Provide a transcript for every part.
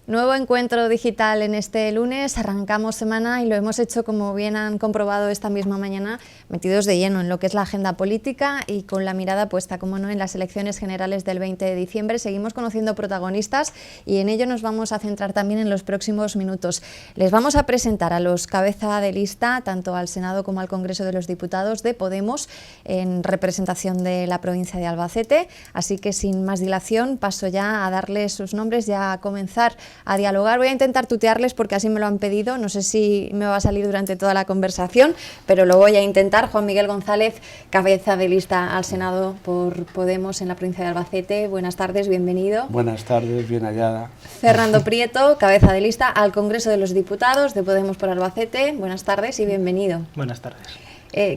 Nuevo encuentro digital en este lunes, arrancamos semana y lo hemos hecho, como bien han comprobado esta misma mañana, metidos de lleno en lo que es la agenda política y con la mirada puesta, como no, en las elecciones generales del 20 de diciembre. Seguimos conociendo protagonistas y en ello nos vamos a centrar también en los próximos minutos. Les vamos a presentar a los cabeza de lista, tanto al Senado como al Congreso de los Diputados de Podemos, en representación de la provincia de Albacete. Así que sin más dilación paso ya a darles sus nombres y a comenzar a dialogar. Voy a intentar tutearles porque así me lo han pedido, no sé si me va a salir durante toda la conversación, pero lo voy a intentar. Juan Miguel González, cabeza de lista al Senado por Podemos en la provincia de Albacete, buenas tardes, bienvenido. Buenas tardes, bien hallada. Fernando Prieto, cabeza de lista al Congreso de los Diputados de Podemos por Albacete, buenas tardes y bienvenido. Buenas tardes.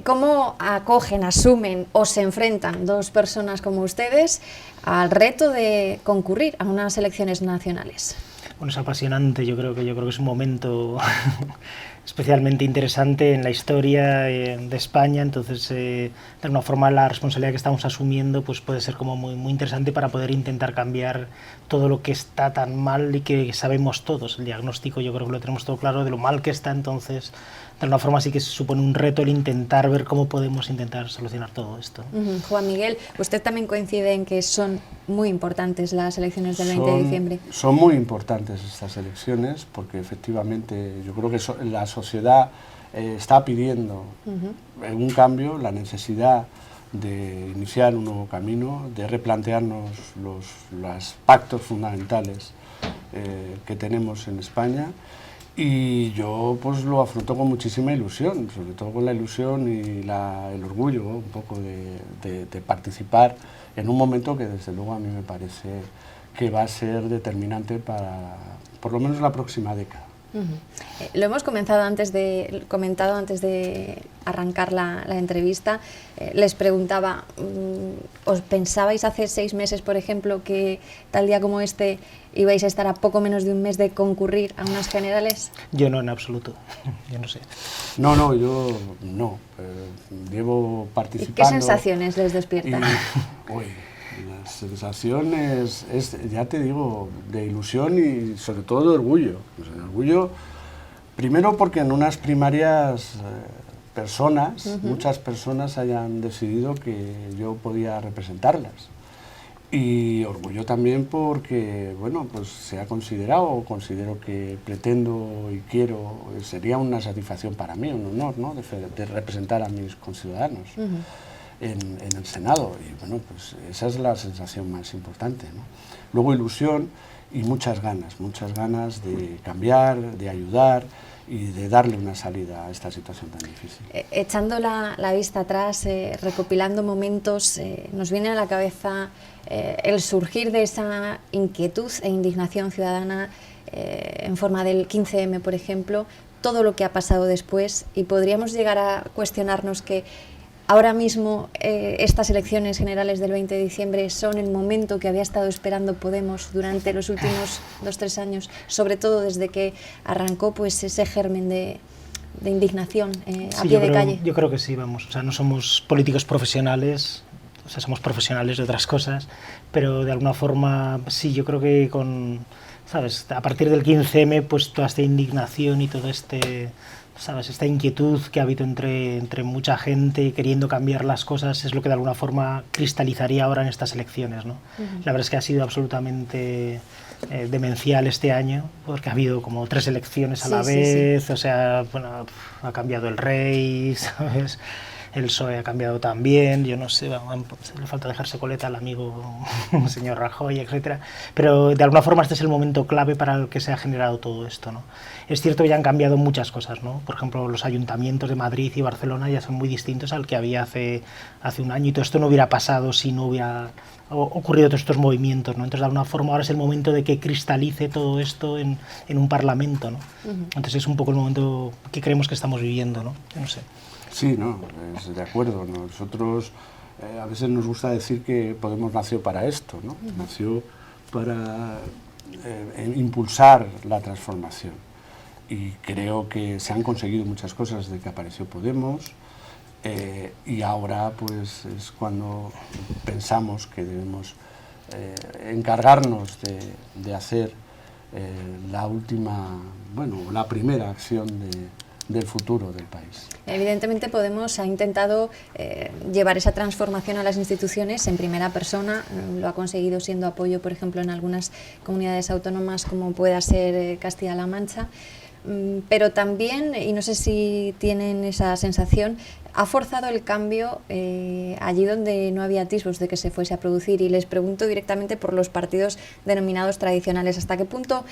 ¿Cómo acogen, asumen o se enfrentan dos personas como ustedes al reto de concurrir a unas elecciones nacionales? Bueno, es apasionante, yo creo que es un momento especialmente interesante en la historia de España, entonces de alguna forma la responsabilidad que estamos asumiendo pues puede ser como muy interesante para poder intentar cambiar todo lo que está tan mal y que sabemos todos. El diagnóstico yo creo que lo tenemos todo claro de lo mal que está, entonces de alguna forma sí que supone un reto el intentar ver cómo podemos intentar solucionar todo esto. Juan Miguel, usted también coincide en que son muy importantes las elecciones del 20 de diciembre. Son muy importantes estas elecciones porque efectivamente yo creo que la sociedad está pidiendo un cambio, la necesidad de iniciar un nuevo camino, de replantearnos los pactos fundamentales que tenemos en España. Y yo pues lo afronto con muchísima ilusión, sobre todo con la ilusión y el orgullo, ¿no? Un poco de participar en un momento que desde luego a mí me parece que va a ser determinante para por lo menos la próxima década. Lo hemos comentado antes de arrancar la entrevista. Les preguntaba, ¿os pensabais hace 6 meses, por ejemplo, que tal día como este ibais a estar a poco menos de un mes de concurrir a unas generales? Yo no, en absoluto. Yo no sé. No, yo no. Llevo participando. ¿Y qué sensaciones les despiertan? Las sensaciones, ya te digo, de ilusión y sobre todo de orgullo. O sea, de orgullo, primero porque en unas primarias muchas personas hayan decidido que yo podía representarlas. Y orgullo también porque, bueno, pues se ha considero que pretendo y quiero, sería una satisfacción para mí, un honor, ¿no?, de representar a mis conciudadanos. En el Senado, y bueno, pues esa es la sensación más importante, ¿no? Luego ilusión y muchas ganas de cambiar, de ayudar y de darle una salida a esta situación tan difícil. Echando la vista atrás, recopilando momentos, nos viene a la cabeza el surgir de esa inquietud e indignación ciudadana en forma del 15M, por ejemplo, todo lo que ha pasado después, y podríamos llegar a cuestionarnos que ahora mismo estas elecciones generales del 20 de diciembre son el momento que había estado esperando Podemos durante los últimos 2-3 años, sobre todo desde que arrancó pues ese germen de indignación a pie de calle. Yo creo que sí, vamos, o sea, no somos políticos profesionales, o sea, somos profesionales de otras cosas, pero de alguna forma sí, yo creo que ¿sabes?, a partir del 15M pues toda esta indignación y todo ¿sabes?, esta inquietud que ha habido entre mucha gente queriendo cambiar las cosas es lo que de alguna forma cristalizaría ahora en estas elecciones, ¿no? La verdad es que ha sido absolutamente demencial este año, porque ha habido como 3 elecciones a la vez, o sea, bueno, ha cambiado el rey, ¿sabes?, el PSOE ha cambiado también, yo no sé, le falta dejarse coleta al amigo señor Rajoy, etcétera, pero de alguna forma este es el momento clave para el que se ha generado todo esto, ¿no? Es cierto que ya han cambiado muchas cosas, ¿no? Por ejemplo, los ayuntamientos de Madrid y Barcelona ya son muy distintos al que había hace un año, y todo esto no hubiera pasado si no hubiera ocurrido todos estos movimientos, ¿no? Entonces, de alguna forma, ahora es el momento de que cristalice todo esto en un parlamento, ¿no? Entonces, es un poco el momento que creemos que estamos viviendo, ¿no? Yo no sé. Sí, no, de acuerdo. Nosotros a veces nos gusta decir que Podemos nació para esto, ¿no? Nació para impulsar la transformación. Y creo que se han conseguido muchas cosas desde que apareció Podemos. Y ahora pues es cuando pensamos que debemos encargarnos de hacer la primera acción del futuro del país. Evidentemente Podemos ha intentado llevar esa transformación a las instituciones en primera persona, lo ha conseguido siendo apoyo, por ejemplo, en algunas comunidades autónomas como pueda ser Castilla-La Mancha, pero también, y no sé si tienen esa sensación, ha forzado el cambio allí donde no había atisbos de que se fuese a producir, y les pregunto directamente por los partidos denominados tradicionales. ¿Hasta qué punto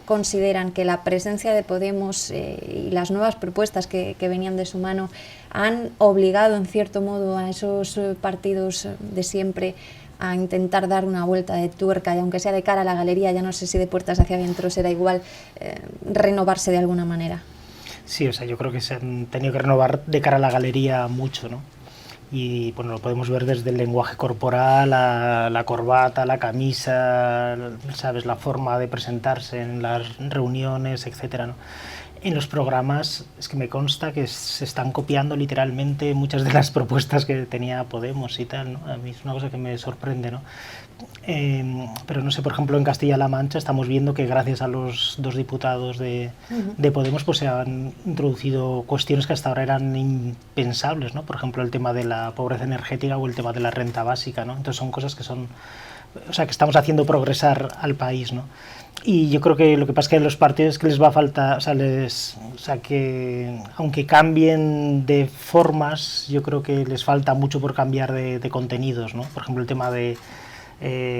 consideran que la presencia de Podemos y las nuevas propuestas que venían de su mano han obligado en cierto modo a esos partidos de siempre a intentar dar una vuelta de tuerca, y aunque sea de cara a la galería, ya no sé si de puertas hacia adentro será igual, renovarse de alguna manera? Sí, o sea, yo creo que se han tenido que renovar de cara a la galería mucho, ¿no? Y bueno, lo podemos ver desde el lenguaje corporal, a la corbata, la camisa, ¿sabes?, la forma de presentarse en las reuniones, etcétera, ¿no? En los programas es que me consta que se están copiando literalmente muchas de las propuestas que tenía Podemos y tal, ¿no? A mí es una cosa que me sorprende, ¿no? Pero no sé, por ejemplo, en Castilla-La Mancha estamos viendo que gracias a los 2 diputados de Podemos pues se han introducido cuestiones que hasta ahora eran impensables, ¿no? Por ejemplo, el tema de la pobreza energética o el tema de la renta básica, ¿no? Entonces son cosas que son, o sea, que estamos haciendo progresar al país, ¿no? Y yo creo que lo que pasa es que a los partidos que les va a faltar, o sea, que aunque cambien de formas, yo creo que les falta mucho por cambiar de contenidos, ¿no? Por ejemplo, el tema de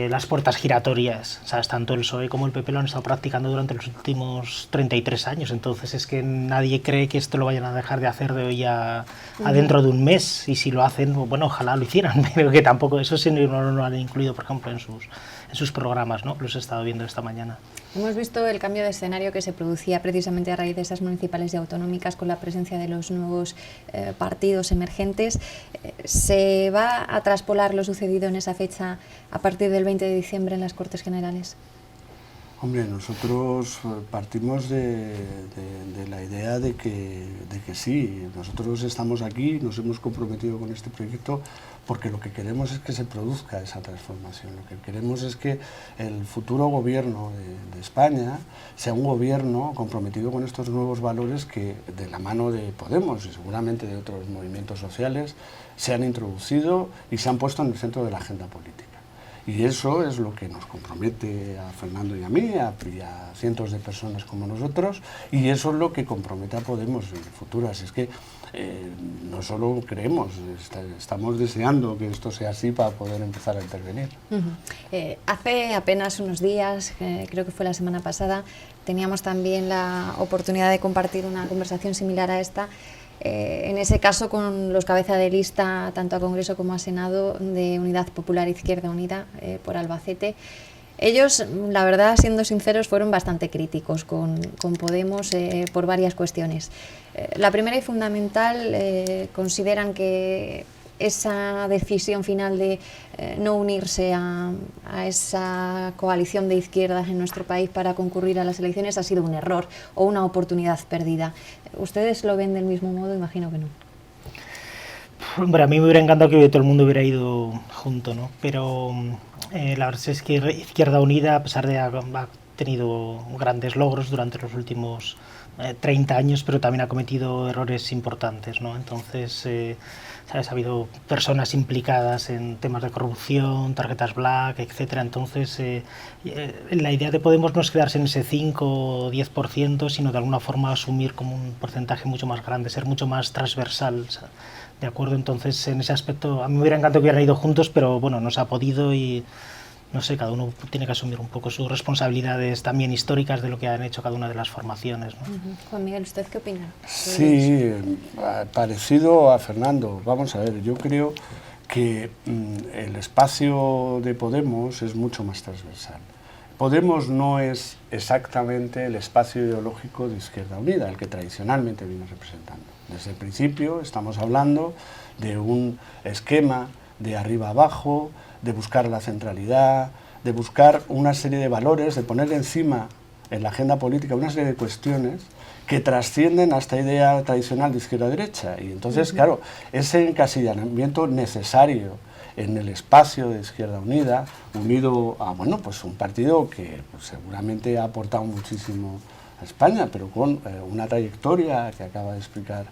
las puertas giratorias, o sea, tanto el PSOE como el PP lo han estado practicando durante los últimos 33 años, entonces es que nadie cree que esto lo vayan a dejar de hacer de hoy a dentro de un mes, y si lo hacen, bueno, ojalá lo hicieran, pero que tampoco, eso sí no lo han incluido, por ejemplo, en sus programas, ¿no? Los he estado viendo esta mañana. Hemos visto el cambio de escenario que se producía precisamente a raíz de esas municipales y autonómicas con la presencia de los nuevos partidos emergentes. ¿Se va a traspolar lo sucedido en esa fecha a partir del 20 de diciembre en las Cortes Generales? Hombre, nosotros partimos de la idea de que sí, nosotros estamos aquí, nos hemos comprometido con este proyecto porque lo que queremos es que se produzca esa transformación, lo que queremos es que el futuro gobierno de España sea un gobierno comprometido con estos nuevos valores que de la mano de Podemos y seguramente de otros movimientos sociales se han introducido y se han puesto en el centro de la agenda política. Y eso es lo que nos compromete a Fernando y a mí, a cientos de personas como nosotros, y eso es lo que compromete a Podemos en el futuro. Así es que no solo creemos, estamos deseando que esto sea así para poder empezar a intervenir. Hace apenas unos días, creo que fue la semana pasada, teníamos también la oportunidad de compartir una conversación similar a esta, en ese caso con los cabeza de lista, tanto a Congreso como a Senado, de Unidad Popular Izquierda Unida por Albacete. Ellos, la verdad, siendo sinceros, fueron bastante críticos con Podemos por varias cuestiones. La primera y fundamental, consideran que esa decisión final de no unirse a esa coalición de izquierdas en nuestro país para concurrir a las elecciones ha sido un error o una oportunidad perdida. ¿Ustedes lo ven del mismo modo? Imagino que no. Hombre, a mí me hubiera encantado que todo el mundo hubiera ido junto, ¿no? Pero la verdad es que Izquierda Unida, a pesar de haber tenido grandes logros durante los últimos 30 años, pero también ha cometido errores importantes, ¿no? Entonces, ¿sabes? Ha habido personas implicadas en temas de corrupción, tarjetas black, etcétera. Entonces, la idea de Podemos no es quedarse en ese 5 o 10%, sino de alguna forma asumir como un porcentaje mucho más grande, ser mucho más transversal, ¿de acuerdo? Entonces, en ese aspecto, a mí me hubiera encantado que hubieran ido juntos, pero bueno, no se ha podido y no sé, cada uno tiene que asumir un poco sus responsabilidades también históricas de lo que han hecho cada una de las formaciones, ¿no? Juan Miguel, ¿usted qué opina? Sí, parecido a Fernando. Vamos a ver, yo creo que el espacio de Podemos es mucho más transversal. Podemos no es exactamente el espacio ideológico de Izquierda Unida, el que tradicionalmente viene representando. Desde el principio estamos hablando de un esquema de arriba abajo, de buscar la centralidad, de buscar una serie de valores, de poner encima en la agenda política una serie de cuestiones que trascienden a esta idea tradicional de izquierda-derecha. Y entonces, claro, ese encasillamiento necesario en el espacio de Izquierda Unida, unido a bueno, pues un partido que pues, seguramente ha aportado muchísimo a España, pero con una trayectoria que acaba de explicar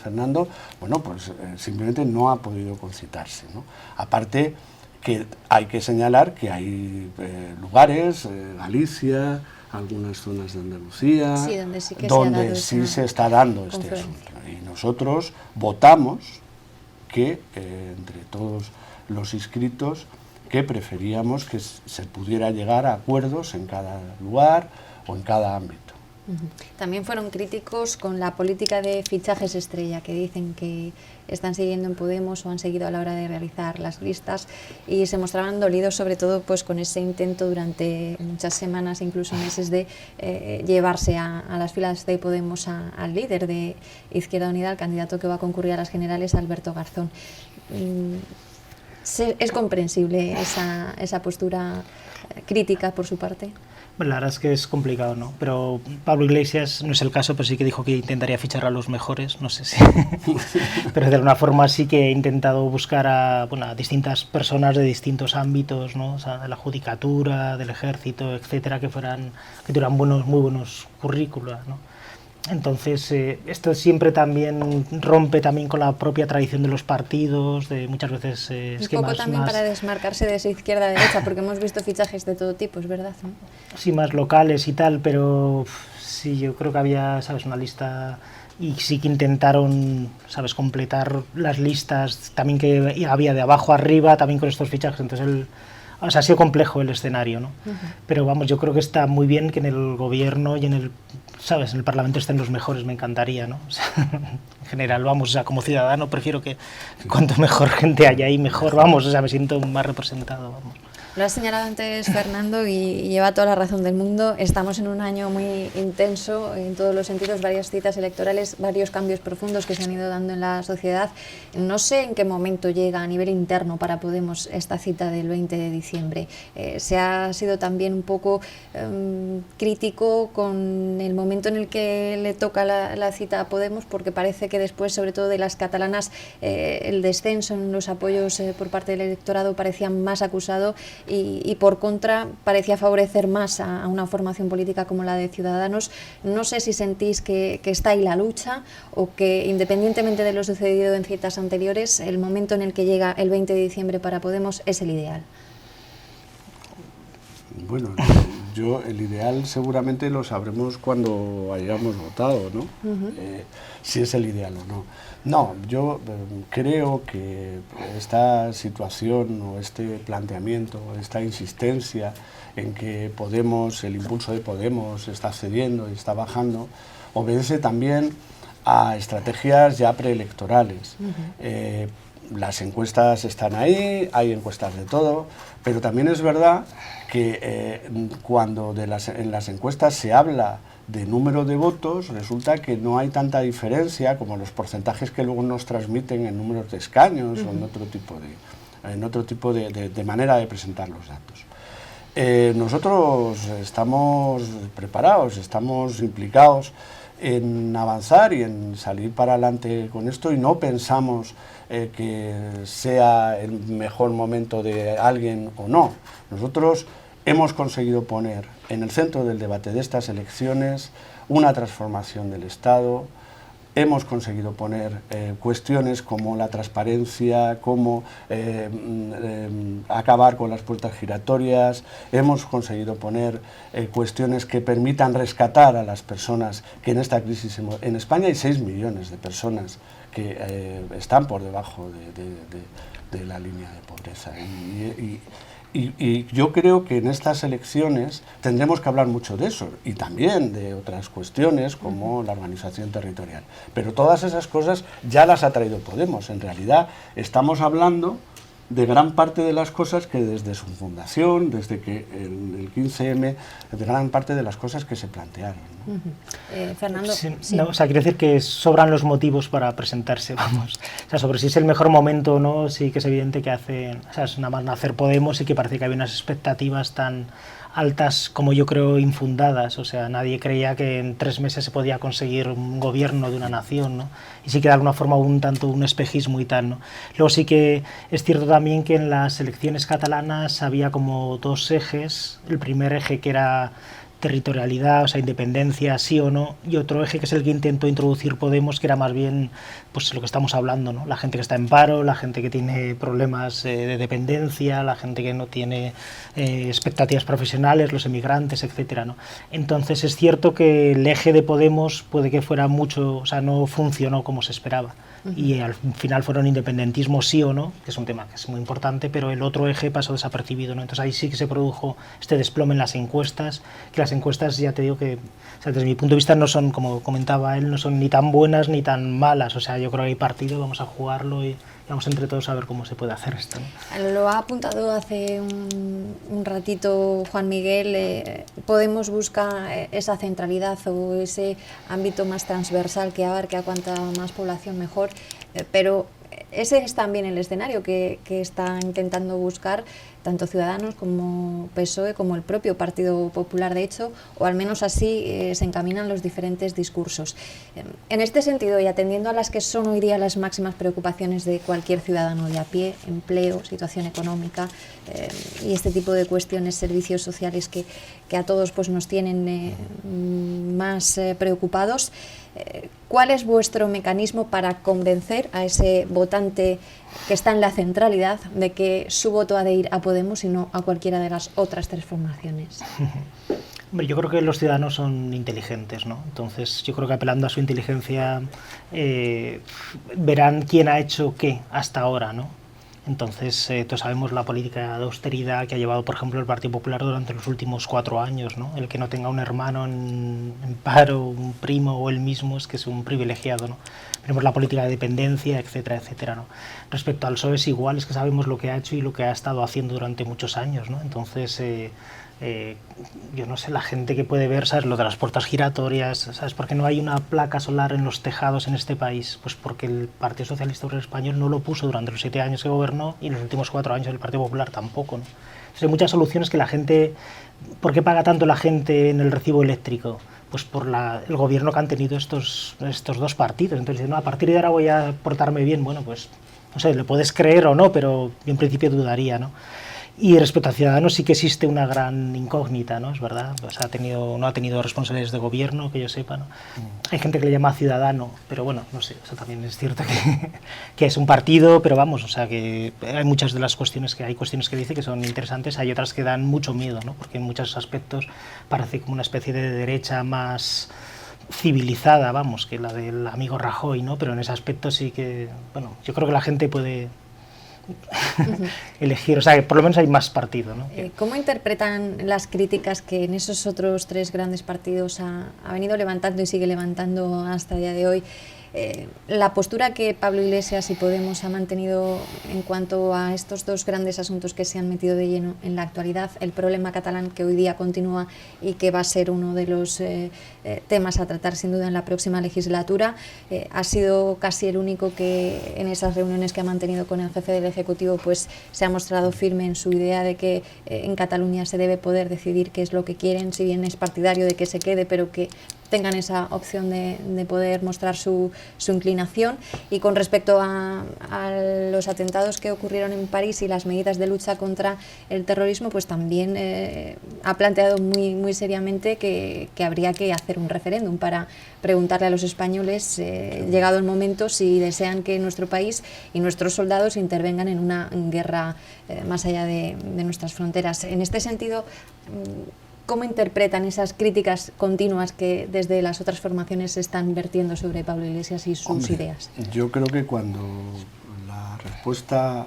Fernando, bueno, pues simplemente no ha podido concitarse, ¿no? Aparte que hay que señalar que hay lugares, Galicia, algunas zonas de Andalucía, sí, donde sí se está dando este asunto. Y nosotros votamos que, entre todos los inscritos, que preferíamos que se pudiera llegar a acuerdos en cada lugar o en cada ámbito. También fueron críticos con la política de fichajes estrella que dicen que están siguiendo en Podemos o han seguido a la hora de realizar las listas, y se mostraban dolidos sobre todo pues con ese intento durante muchas semanas, incluso meses, de llevarse a las filas de Podemos al líder de Izquierda Unida, al candidato que va a concurrir a las generales, Alberto Garzón. ¿Es comprensible esa postura crítica por su parte? La verdad es que es complicado, ¿no? Pero Pablo Iglesias no es el caso, pero sí que dijo que intentaría fichar a los mejores, no sé si... pero de alguna forma sí que he intentado buscar a distintas personas de distintos ámbitos, ¿no? O sea, de la judicatura, del ejército, etcétera, que tuvieran muy buenos currículos, ¿no? Entonces, esto siempre también rompe también con la propia tradición de los partidos, de muchas veces esquemas un poco también más... para desmarcarse de esa izquierda-derecha, porque hemos visto fichajes de todo tipo, es verdad, ¿no? Sí, más locales y tal, pero sí, yo creo que había, ¿sabes?, una lista, y sí que intentaron, ¿sabes?, completar las listas también que había de abajo a arriba, también con estos fichajes, entonces o sea, ha sido complejo el escenario, ¿no? Pero vamos, yo creo que está muy bien que en el gobierno y en el, ¿sabes?, en el Parlamento estén los mejores, me encantaría, ¿no? O sea, en general, vamos, o sea, como ciudadano prefiero que cuanto mejor gente haya ahí, mejor, vamos, o sea, me siento más representado, vamos. Lo has señalado antes, Fernando, y lleva toda la razón del mundo. Estamos en un año muy intenso en todos los sentidos, varias citas electorales, varios cambios profundos que se han ido dando en la sociedad. No sé en qué momento llega a nivel interno para Podemos esta cita del 20 de diciembre. Se ha sido también un poco crítico con el momento en el que le toca la cita a Podemos, porque parece que después, sobre todo de las catalanas, el descenso en los apoyos por parte del electorado parecía más acusado, y por contra parecía favorecer más a una formación política como la de Ciudadanos. No sé si sentís que está ahí la lucha, o que, independientemente de lo sucedido en citas anteriores, el momento en el que llega el 20 de diciembre para Podemos es el ideal. Bueno, el ideal seguramente lo sabremos cuando hayamos votado, ¿no? Si es el ideal o no. No, yo creo que esta situación o este planteamiento, esta insistencia en que Podemos, el impulso de Podemos está cediendo y está bajando, obedece también a estrategias ya preelectorales. Las encuestas están ahí, hay encuestas de todo, pero también es verdad que cuando en las encuestas se habla de número de votos, resulta que no hay tanta diferencia como los porcentajes que luego nos transmiten en números de escaños o en otro tipo de manera de presentar los datos. Nosotros estamos preparados, estamos implicados en avanzar y en salir para adelante con esto, y no pensamos que sea el mejor momento de alguien o no. Nosotros hemos conseguido poner en el centro del debate de estas elecciones una transformación del Estado. Hemos conseguido poner cuestiones como la transparencia, como acabar con las puertas giratorias. Hemos conseguido poner cuestiones que permitan rescatar a las personas que en esta crisis... En España hay 6 millones de personas que están por debajo de la línea de pobreza. Y yo creo que en estas elecciones tendremos que hablar mucho de eso, y también de otras cuestiones como la organización territorial. Pero todas esas cosas ya las ha traído Podemos. En realidad estamos hablando de gran parte de las cosas que desde su fundación, desde que el 15M, de gran parte de las cosas que se plantearon, ¿no? Fernando, sí. Sí. No, o sea, quiero decir que sobran los motivos para presentarse, vamos. O sea, sobre si es el mejor momento o no, sí que es evidente que nada más nacer Podemos y que parece que había unas expectativas tan altas, como yo creo, infundadas. O sea, nadie creía que en 3 meses se podía conseguir un gobierno de una nación, ¿no? Y sí que de alguna forma hubo un tanto un espejismo y tal, ¿no? Luego sí que es cierto también que en las elecciones catalanas había como 2 ejes. El primer eje, que era territorialidad, o sea, independencia, sí o no, y otro eje que es el que intentó introducir Podemos, que era más bien pues lo que estamos hablando, ¿no? La gente que está en paro, la gente que tiene problemas de dependencia, la gente que no tiene expectativas profesionales, los emigrantes, etcétera, ¿no? Entonces es cierto que el eje de Podemos puede que fuera mucho, o sea, no funcionó como se esperaba. Y al final fueron independentismo sí o no, que es un tema que es muy importante, pero el otro eje pasó desapercibido, ¿no? Entonces ahí sí que se produjo este desplome en las encuestas, que las encuestas, ya te digo que, o sea, desde mi punto de vista no son, como comentaba él, no son ni tan buenas ni tan malas. O sea, yo creo que hay partido, vamos a jugarlo y vamos entre todos a ver cómo se puede hacer esto, ¿no? Lo ha apuntado hace un ratito Juan Miguel. Podemos buscar esa centralidad o ese ámbito más transversal que abarque a cuanta más población mejor, pero ese es también el escenario que está intentando buscar tanto Ciudadanos como PSOE, como el propio Partido Popular, de hecho, o al menos así se encaminan los diferentes discursos. En este sentido, y atendiendo a las que son hoy día las máximas preocupaciones de cualquier ciudadano de a pie, empleo, situación económica y este tipo de cuestiones, servicios sociales que a todos pues, nos tienen más preocupados, ¿cuál es vuestro mecanismo para convencer a ese votante que está en la centralidad de que su voto ha de ir a Podemos y no a cualquiera de las otras 3 formaciones? Hombre, yo creo que los ciudadanos son inteligentes, ¿no? Entonces yo creo que apelando a su inteligencia verán quién ha hecho qué hasta ahora, ¿no? Entonces, todos sabemos la política de austeridad que ha llevado, por ejemplo, el Partido Popular durante los últimos 4 años, ¿no? El que no tenga un hermano en paro, un primo o él mismo, es que es un privilegiado, ¿no? Tenemos la política de dependencia, etcétera, etcétera, ¿no? Respecto al PSOE es igual, es que sabemos lo que ha hecho y lo que ha estado haciendo durante muchos años, ¿no? Entonces, yo no sé, la gente que puede ver, ¿sabes? Lo de las puertas giratorias, ¿sabes? ¿Por qué no hay una placa solar en los tejados en este país? Pues porque el Partido Socialista Obrero Español no lo puso durante los 7 años que gobernó y en los últimos 4 años el Partido Popular tampoco, ¿no? Entonces hay muchas soluciones que la gente... ¿Por qué paga tanto la gente en el recibo eléctrico? Pues por el gobierno que han tenido estos 2 partidos. Entonces, no, a partir de ahora voy a portarme bien. Bueno, pues, no sé, le puedes creer o no, pero yo en principio dudaría, ¿no? Y respecto a Ciudadanos sí que existe una gran incógnita, ¿no? Es verdad, o sea, no ha tenido responsables de gobierno, que yo sepa, ¿no? Hay gente que le llama Ciudadano, pero bueno, no sé, o sea, también es cierto que es un partido, pero vamos, o sea, que hay muchas de las cuestiones que dice que son interesantes, hay otras que dan mucho miedo, ¿no? Porque en muchos aspectos parece como una especie de derecha más civilizada, vamos, que la del amigo Rajoy, ¿no? Pero en ese aspecto sí que, bueno, yo creo que la gente puede elegir, o sea, que por lo menos hay más partido, ¿no? ¿Cómo interpretan las críticas que en esos otros 3 grandes partidos ha venido levantando y sigue levantando hasta el día de hoy? La postura que Pablo Iglesias y Podemos ha mantenido en cuanto a estos 2 grandes asuntos que se han metido de lleno en la actualidad, el problema catalán que hoy día continúa y que va a ser uno de los temas a tratar sin duda en la próxima legislatura, ha sido casi el único que en esas reuniones que ha mantenido con el jefe del Ejecutivo pues se ha mostrado firme en su idea de que en Cataluña se debe poder decidir qué es lo que quieren, si bien es partidario de que se quede, pero que tengan esa opción de poder mostrar su inclinación. Y con respecto a los atentados que ocurrieron en París y las medidas de lucha contra el terrorismo, pues también ha planteado muy, muy seriamente que habría que hacer un referéndum para preguntarle a los españoles, llegado el momento, si desean que nuestro país y nuestros soldados intervengan en una guerra más allá de nuestras fronteras. En este sentido, ¿cómo interpretan esas críticas continuas que desde las otras formaciones se están vertiendo sobre Pablo Iglesias y sus ideas? Yo creo que cuando la respuesta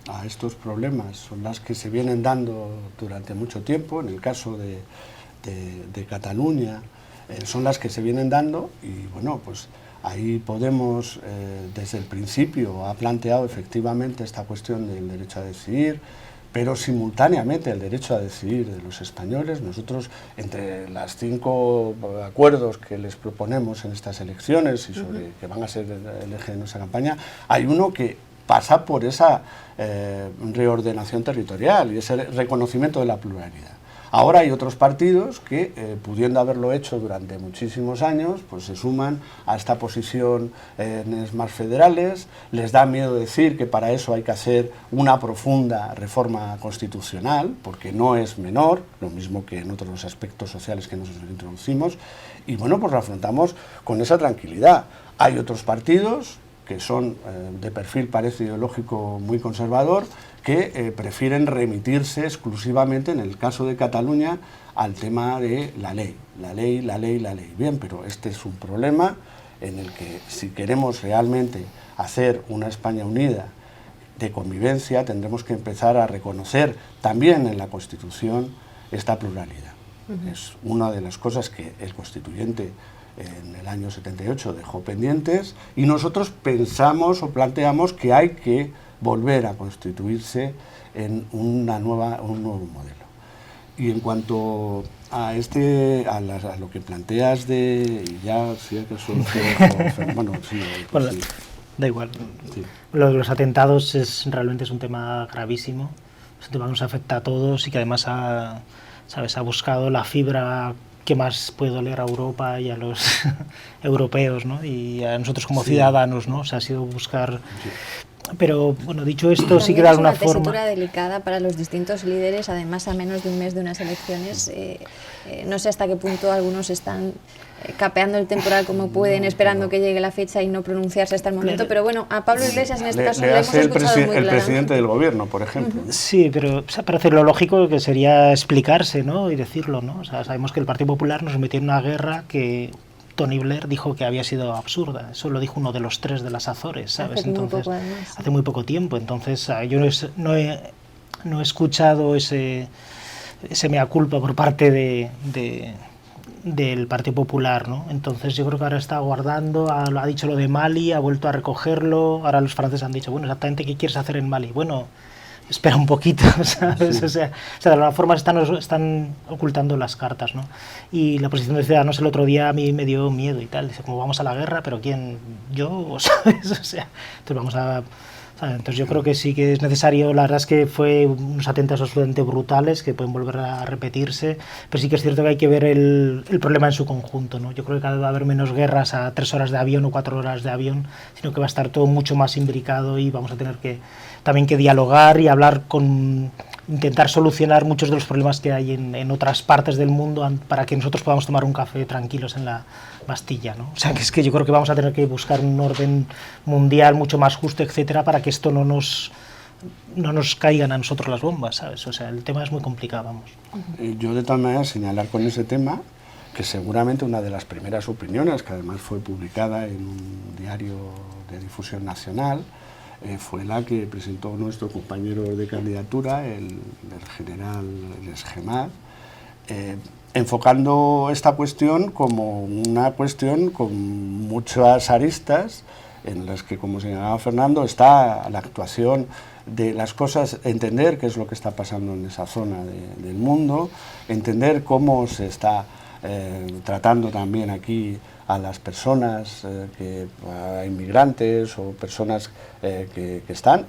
a estos problemas son las que se vienen dando durante mucho tiempo, en el caso de Cataluña, son las que se vienen dando y bueno, pues ahí Podemos desde el principio ha planteado efectivamente esta cuestión del derecho a decidir, pero simultáneamente el derecho a decidir de los españoles. Nosotros, entre las 5 acuerdos que les proponemos en estas elecciones y sobre que van a ser el eje de nuestra campaña, hay uno que pasa por esa reordenación territorial y ese reconocimiento de la pluralidad. Ahora hay otros partidos que, pudiendo haberlo hecho durante muchísimos años, pues se suman a esta posición más federales. Les da miedo decir que para eso hay que hacer una profunda reforma constitucional, porque no es menor, lo mismo que en otros aspectos sociales que nosotros introducimos, y bueno, pues lo afrontamos con esa tranquilidad. Hay otros partidos que son de perfil, parece, ideológico muy conservador, que prefieren remitirse exclusivamente, en el caso de Cataluña, al tema de la ley. La ley, la ley, la ley. Bien, pero este es un problema en el que, si queremos realmente hacer una España unida de convivencia, tendremos que empezar a reconocer también en la Constitución esta pluralidad. Es una de las cosas que el constituyente en el año 78 dejó pendientes, y nosotros pensamos o planteamos que hay que volver a constituirse en un nuevo modelo. Y en cuanto a lo que planteas de, y ya si acaso, bueno, sí, bueno, sí. Da igual. Sí. Lo de los atentados realmente es un tema gravísimo, es un tema que nos afecta a todos y que además ha buscado la fibra que más puede doler a Europa y a los europeos, ¿no? Y a nosotros como ciudadanos, ¿no? O sea, ha sido buscar... Sí. Pero, bueno, dicho esto, sí que de alguna forma... Es una tesitura delicada para los distintos líderes, además a menos de un mes de unas elecciones. No sé hasta qué punto algunos están capeando el temporal como pueden, esperando que llegue la fecha y no pronunciarse hasta el momento. Pero bueno, a Pablo Iglesias en este caso le hemos escuchado muy el presidente del gobierno, por ejemplo. Sí, pero parece lo lógico que sería explicarse, ¿no? Y decirlo, ¿no? O sea, sabemos que el Partido Popular nos metió en una guerra que Tony Blair dijo que había sido absurda. Eso lo dijo uno de los 3 de las Azores, ¿sabes? Hace muy poco tiempo. Entonces, yo no he escuchado ese mea culpa por parte del Partido Popular, ¿no? Entonces yo creo que ahora está aguardando, ha dicho lo de Mali, ha vuelto a recogerlo, ahora los franceses han dicho, bueno, exactamente qué quieres hacer en Mali. Bueno, espera un poquito, ¿sabes? Sí. O sea, de alguna forma están ocultando las cartas, ¿no? Y la posición de Ciudadanos el otro día a mí me dio miedo y tal, dice, como vamos a la guerra, pero ¿quién? ¿Yo? ¿Sabes? O sea, entonces vamos a... Entonces yo creo que sí que es necesario, la verdad es que fue unos atentados absolutamente brutales que pueden volver a repetirse, pero sí que es cierto que hay que ver el problema en su conjunto, ¿no? Yo creo que cada vez va a haber menos guerras a 3 horas de avión o 4 horas de avión, sino que va a estar todo mucho más imbricado y vamos a tener que también que dialogar y hablar intentar solucionar muchos de los problemas que hay en otras partes del mundo para que nosotros podamos tomar un café tranquilos en la Bastilla, ¿no? O sea, que es que yo creo que vamos a tener que buscar un orden mundial mucho más justo, etcétera, para que esto no nos caigan a nosotros las bombas, ¿sabes? O sea, el tema es muy complicado, vamos. Yo de tal manera señalar con ese tema que seguramente una de las primeras opiniones, que además fue publicada en un diario de difusión nacional, fue la que presentó nuestro compañero de candidatura, el general Esgemad, enfocando esta cuestión como una cuestión con muchas aristas, en las que, como señalaba Fernando, está la actuación de las cosas, entender qué es lo que está pasando en esa zona del mundo, entender cómo se está tratando también aquí a las personas, a inmigrantes o personas que están,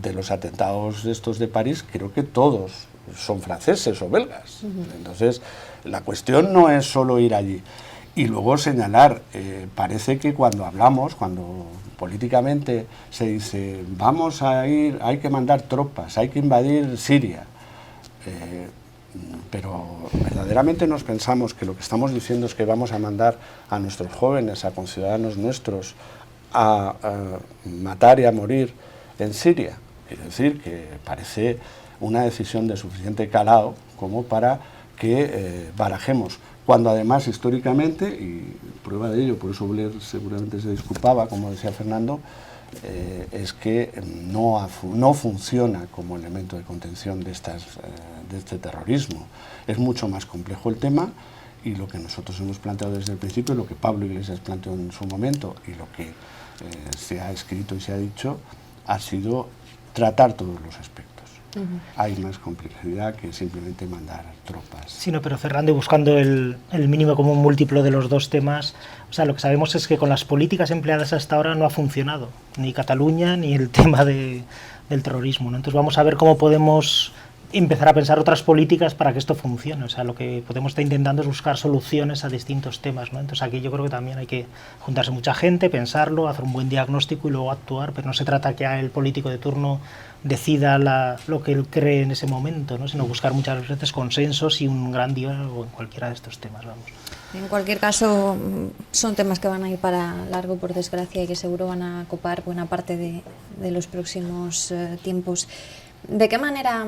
de los atentados estos de París, creo que todos son franceses o belgas. Entonces, la cuestión no es solo ir allí. Y luego señalar, parece que cuando políticamente se dice, vamos a ir, hay que mandar tropas, hay que invadir Siria, pero verdaderamente nos pensamos que lo que estamos diciendo es que vamos a mandar a nuestros jóvenes, a conciudadanos nuestros, a matar y a morir en Siria. Es decir, que parece una decisión de suficiente calado como para que barajemos, cuando además históricamente, y prueba de ello, por eso Blair seguramente se disculpaba, como decía Fernando, es que no funciona como elemento de contención de este terrorismo. Es mucho más complejo el tema, y lo que nosotros hemos planteado desde el principio, lo que Pablo Iglesias planteó en su momento y lo que se ha escrito y se ha dicho, ha sido tratar todos los aspectos. Hay más complejidad que simplemente mandar tropas. Sí, no, pero Fernando, buscando el mínimo común múltiplo de los dos temas, o sea, lo que sabemos es que con las políticas empleadas hasta ahora no ha funcionado, ni Cataluña ni el tema del terrorismo, ¿no? Entonces vamos a ver cómo podemos empezar a pensar otras políticas para que esto funcione. O sea, lo que podemos estar intentando es buscar soluciones a distintos temas, ¿no? Entonces aquí yo creo que también hay que juntarse mucha gente, pensarlo, hacer un buen diagnóstico y luego actuar, pero no se trata que el político de turno decida lo que él cree en ese momento, ¿no? Sino buscar muchas veces consensos y un gran diálogo en cualquiera de estos temas, vamos. En cualquier caso, son temas que van a ir para largo, por desgracia, y que seguro van a copar buena parte de los próximos tiempos. ¿De qué manera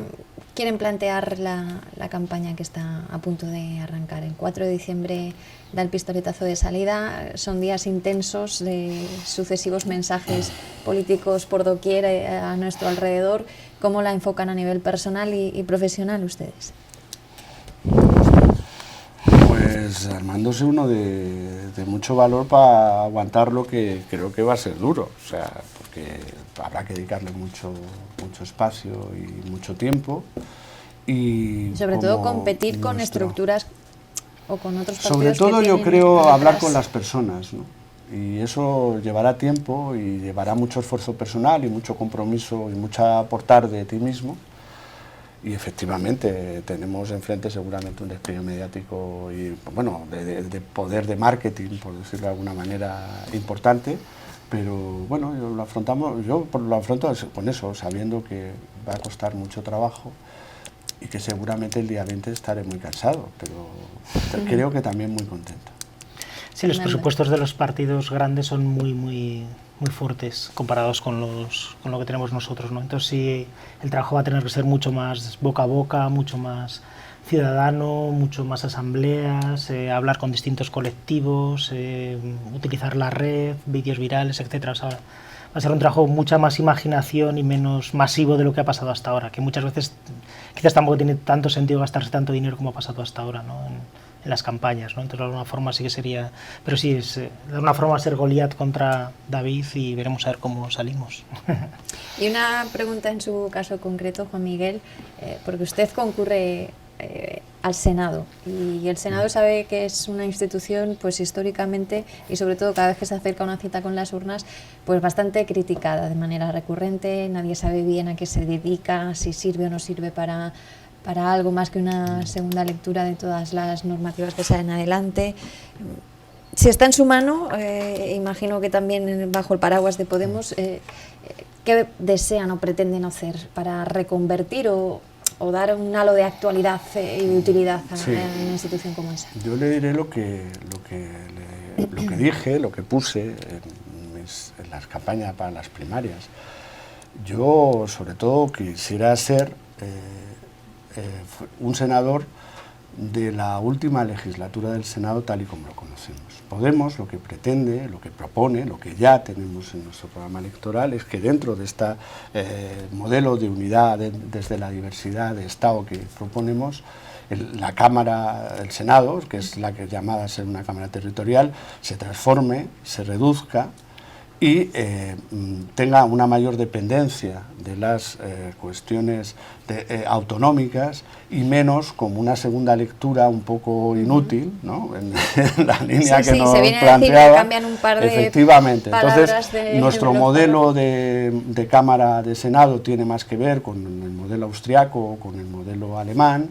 quieren plantear la campaña que está a punto de arrancar? El 4 de diciembre da el pistoletazo de salida, son días intensos de sucesivos mensajes políticos por doquier a nuestro alrededor. ¿Cómo la enfocan a nivel personal y profesional ustedes? Pues armándose uno de mucho valor para aguantar lo que creo que va a ser duro, o sea, porque habrá que dedicarle mucho espacio y mucho tiempo. Y sobre todo competir con estructuras o con otros partidos. Sobre todo yo creo hablar con las personas, ¿no? Y eso llevará tiempo y llevará mucho esfuerzo personal y mucho compromiso y mucho aportar de ti mismo. Y efectivamente tenemos enfrente seguramente un despliegue mediático y bueno, de poder de marketing, por decirlo de alguna manera, importante, pero bueno, yo lo afronto con eso, sabiendo que va a costar mucho trabajo y que seguramente el día 20 estaré muy cansado, pero creo que también muy contento. Sí, los presupuestos de los partidos grandes son muy fuertes comparados con lo que tenemos nosotros, ¿no? Entonces sí, el trabajo va a tener que ser mucho más boca a boca, mucho más ciudadano, mucho más asambleas, hablar con distintos colectivos, utilizar la red, vídeos virales, etcétera. O sea, va a ser un trabajo con mucha más imaginación y menos masivo de lo que ha pasado hasta ahora, que muchas veces quizás tampoco tiene tanto sentido gastarse tanto dinero como ha pasado hasta ahora, ¿no? En las campañas, ¿no? Entonces de alguna forma sí que sería, pero sí, de alguna forma va a ser Goliat contra David y veremos a ver cómo salimos. Y una pregunta en su caso concreto, Juan Miguel, porque usted concurre al Senado y el Senado sabe que es una institución pues históricamente y sobre todo cada vez que se acerca una cita con las urnas pues bastante criticada de manera recurrente, nadie sabe bien a qué se dedica, si sirve o no sirve para algo más que una segunda lectura de todas las normativas que salen adelante. Si está en su mano, imagino que también bajo el paraguas de Podemos, ¿qué desean o pretenden hacer para reconvertir o dar un halo de actualidad y de utilidad a una institución como esa? Yo le diré lo que dije, lo que puse en las campañas para las primarias. Yo, sobre todo, quisiera ser un senador de la última legislatura del Senado tal y como lo conocemos. Podemos lo que pretende, lo que propone, lo que ya tenemos en nuestro programa electoral es que dentro de este modelo de unidad desde la diversidad de Estado que proponemos, la Cámara, el Senado, que es la que es llamada a ser una Cámara territorial, se transforme, se reduzca y tenga una mayor dependencia de las cuestiones autonómicas y menos como una segunda lectura un poco inútil, ¿no? En la línea que nos planteaba. Cambian un par de efectivamente. Entonces, nuestro de modelo de Cámara de Senado tiene más que ver con el modelo austriaco, con el modelo alemán,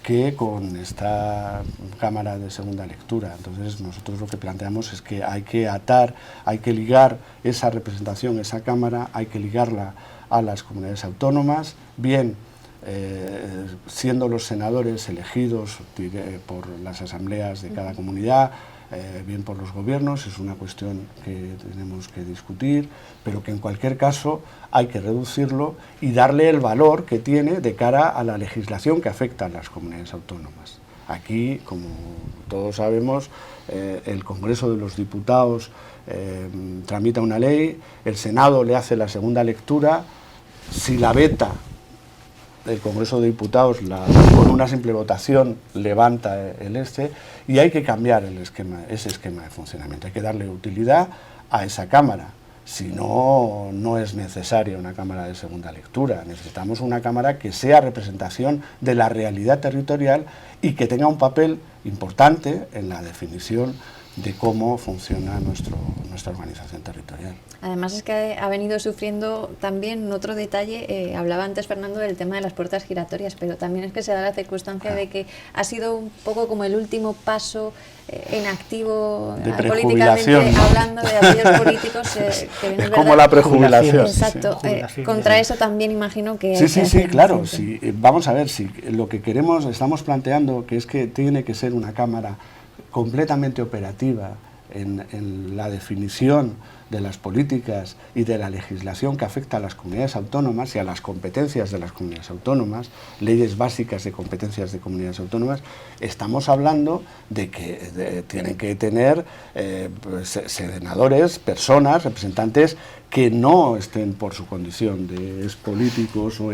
que con esta Cámara de segunda lectura. Entonces nosotros lo que planteamos es que hay que atar, hay que ligar esa representación, esa Cámara, hay que ligarla a las comunidades autónomas, bien siendo los senadores elegidos por las asambleas de cada comunidad, bien por los gobiernos, es una cuestión que tenemos que discutir, pero que en cualquier caso hay que reducirlo y darle el valor que tiene de cara a la legislación que afecta a las comunidades autónomas. Aquí, como todos sabemos, el Congreso de los Diputados tramita una ley, el Senado le hace la segunda lectura, si la veta el Congreso de Diputados con una simple votación levanta y hay que cambiar ese esquema de funcionamiento, hay que darle utilidad a esa Cámara, si no, no es necesaria una Cámara de segunda lectura, necesitamos una Cámara que sea representación de la realidad territorial y que tenga un papel importante en la definición de cómo funciona nuestra organización territorial. Además es que ha venido sufriendo también otro detalle, hablaba antes Fernando del tema de las puertas giratorias, pero también es que se da la circunstancia de que ha sido un poco como el último paso en activo políticamente hablando de aquellos políticos que es como la prejubilación. Exacto, contra eso también imagino que... Sí, claro, sí, vamos a ver, si lo que estamos planteando que es que tiene que ser una Cámara completamente operativa en la definición de las políticas y de la legislación que afecta a las comunidades autónomas y a las competencias de las comunidades autónomas, leyes básicas de competencias de comunidades autónomas, estamos hablando de que tienen que tener senadores, personas, representantes que no estén por su condición de políticos o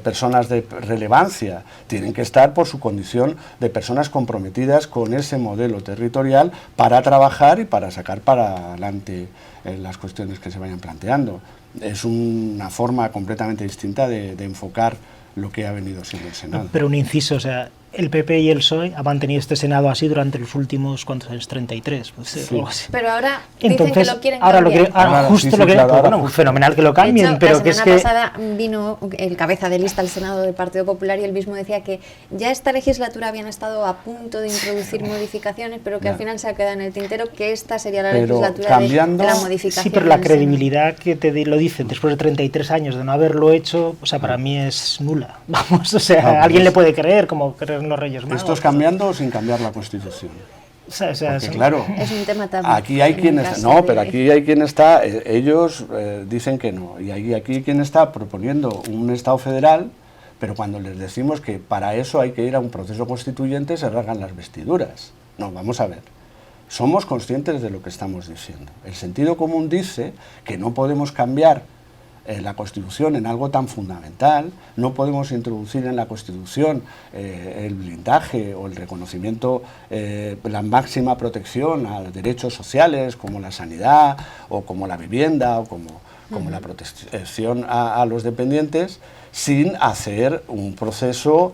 personas de relevancia, tienen que estar por su condición de personas comprometidas con ese modelo territorial para trabajar y para sacar para adelante las cuestiones que se vayan planteando. Es una forma completamente distinta de enfocar lo que ha venido siendo el Senado. Pero un inciso, o sea, el PP y el PSOE han mantenido este Senado así durante los últimos, ¿cuántos años? 33. Pues, sí. Pero ahora dicen que lo quieren ahora cambiar. Bueno, fenomenal que lo cambien, de hecho, pero que es que... la semana pasada vino el cabeza de lista al Senado del Partido Popular y él mismo decía que ya esta legislatura habían estado a punto de introducir modificaciones, pero que al final se ha quedado en el tintero, que esta sería la legislatura de la modificación. Sí, pero la credibilidad que te lo dicen después de 33 años de no haberlo hecho, o sea, para mí es nula. Vamos, o sea, alguien le puede creer, como creer los Reyes Magos. ¿Esto es cambiando o sin cambiar la Constitución? Porque, claro, es un tema tabú. Aquí hay quienes pero aquí hay quien está, ellos dicen que no, y aquí quien está proponiendo un Estado federal, pero cuando les decimos que para eso hay que ir a un proceso constituyente se rasgan las vestiduras. No, vamos a ver. Somos conscientes de lo que estamos diciendo. El sentido común dice que no podemos cambiar la Constitución en algo tan fundamental, no podemos introducir en la Constitución el blindaje o el reconocimiento, la máxima protección a derechos sociales como la sanidad o como la vivienda o como la protección a los dependientes, sin hacer un proceso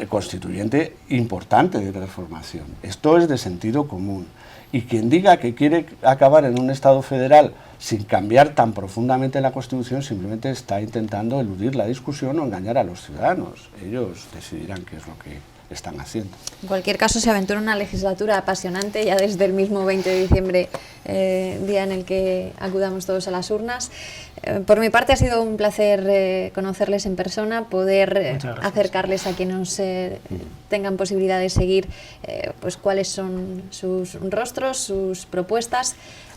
constituyente importante de transformación. Esto es de sentido común. Y quien diga que quiere acabar en un Estado federal sin cambiar tan profundamente la Constitución simplemente está intentando eludir la discusión o engañar a los ciudadanos. Ellos decidirán qué es lo que están haciendo. En cualquier caso, se aventura una legislatura apasionante ya desde el mismo 20 de diciembre, día en el que acudamos todos a las urnas. Por mi parte ha sido un placer conocerles en persona, poder acercarles a quienes tengan posibilidad de seguir pues cuáles son sus rostros, sus propuestas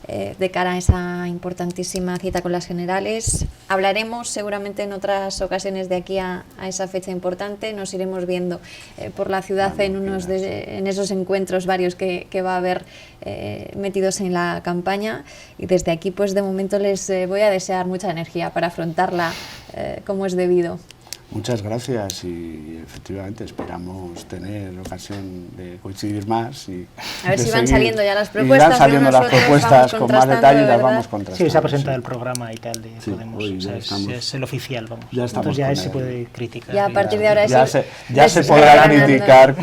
de cara a esa importantísima cita con las generales. Hablaremos seguramente en otras ocasiones de aquí a esa fecha importante, nos iremos viendo por la ciudad en esos encuentros varios que va a haber metidos en la campaña, y desde aquí pues de momento les voy a desear mucha energía para afrontarla como es debido. Muchas gracias y efectivamente esperamos tener ocasión de coincidir más y a ver si van saliendo ya las propuestas. Irán saliendo las propuestas con más detalle y las vamos contrastando. Sí, se ha presentado el programa y tal de Podemos, es el oficial, vamos. Ya estamos. Entonces ya se puede criticar. Ya a partir de ahora ya se podrá criticar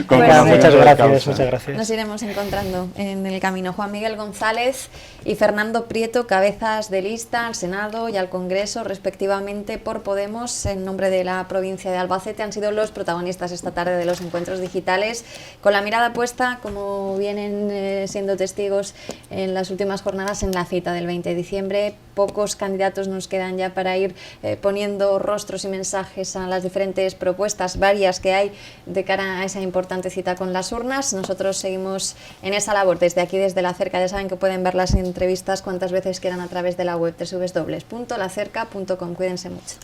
con pues, muchas gracias. Nos iremos encontrando en el camino. Juan Miguel González y Fernando Prieto, cabezas de lista al Senado y al Congreso, respectivamente, por Podemos, en nombre de la provincia de Albacete, han sido los protagonistas esta tarde de los encuentros digitales, con la mirada puesta, como vienen siendo testigos en las últimas jornadas, en la cita del 20 de diciembre. Pocos candidatos nos quedan ya para ir poniendo rostros y mensajes a las diferentes propuestas varias que hay de cara a esa importante cita con las urnas. Nosotros seguimos en esa labor desde aquí, desde La Cerca. Ya saben que pueden ver las entrevistas cuantas veces quieran a través de la web www.lacerca.com. Cuídense mucho.